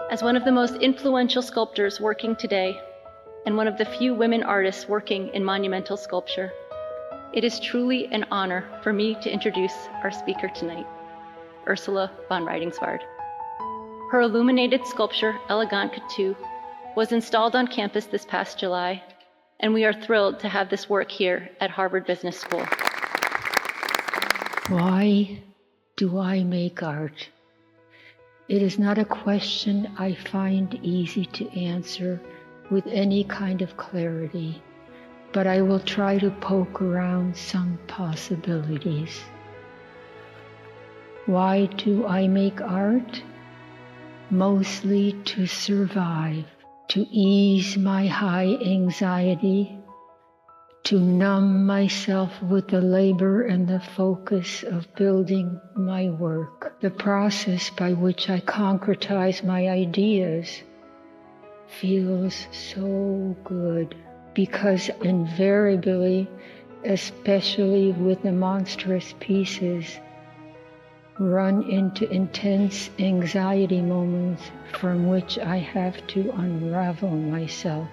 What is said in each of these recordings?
As one of the most influential sculptors working today, and one of the few women artists working in monumental sculpture, it is truly an honor for me to introduce our speaker tonight, Ursula von Rydingsvard. Her illuminated sculpture, Elegant Couture, was installed on campus this past July, and we are thrilled to have this work here at Harvard Business School. Why do I make art? It is not a question I find easy to answer with any kind of clarity, but I will try to poke around some possibilities. Why do I make art? Mostly to survive, to ease my high anxiety, to numb myself with the labor and the focus of building my work. The process by which I concretize my ideas feels so good, because invariably, especially with the monstrous pieces, run into intense anxiety moments from which I have to unravel myself,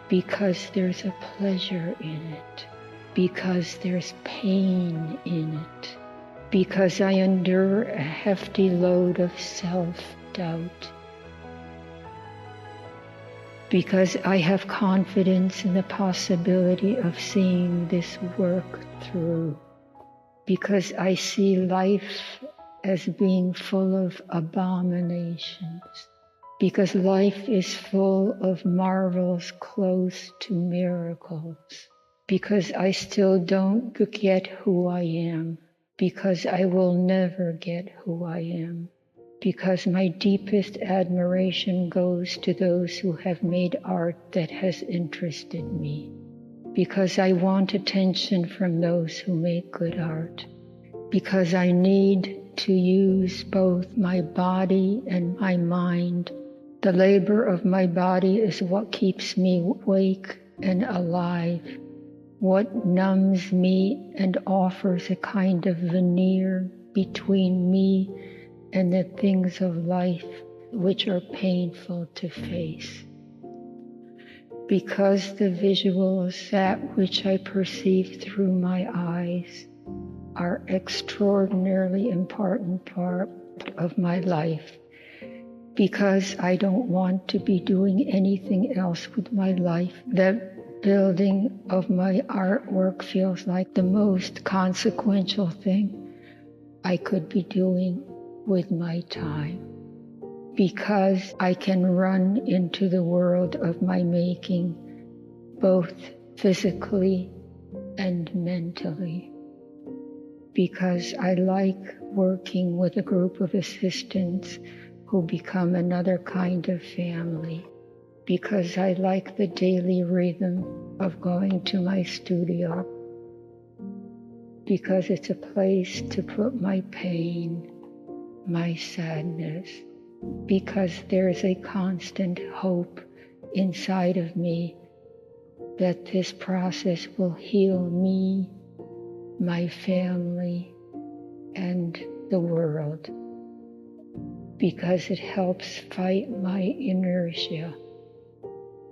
because there's a pleasure in it, because there's pain in it, because I endure a hefty load of self-doubt, because I have confidence in the possibility of seeing this work through, because I see life as being full of abominations, because life is full of marvels close to miracles, because I still don't get who I am, because I will never get who I am, because my deepest admiration goes to those who have made art that has interested me, because I want attention from those who make good art, because I need to use both my body and my mind. The labor of my body is what keeps me awake and alive, what numbs me and offers a kind of veneer between me and the things of life which are painful to face. Because the visuals, that which I perceive through my eyes, are extraordinarily important part of my life, because I don't want to be doing anything else with my life, that building of my artwork feels like the most consequential thing I could be doing with my time, because I can run into the world of my making, both physically and mentally, because I like working with a group of assistants who become another kind of family, because I like the daily rhythm of going to my studio, because it's a place to put my pain, my sadness, because there's a constant hope inside of me that this process will heal me, my family, and the world, because it helps fight my inertia,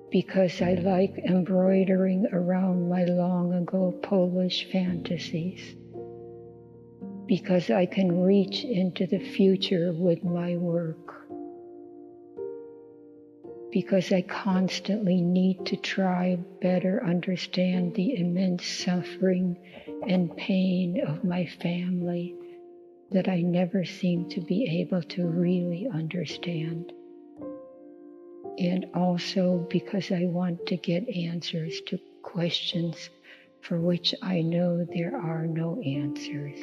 because I like embroidering around my long ago Polish fantasies, because I can reach into the future with my work, because I constantly need to try better understand the immense suffering and pain of my family that I never seem to be able to really understand. And also because I want to get answers to questions for which I know there are no answers.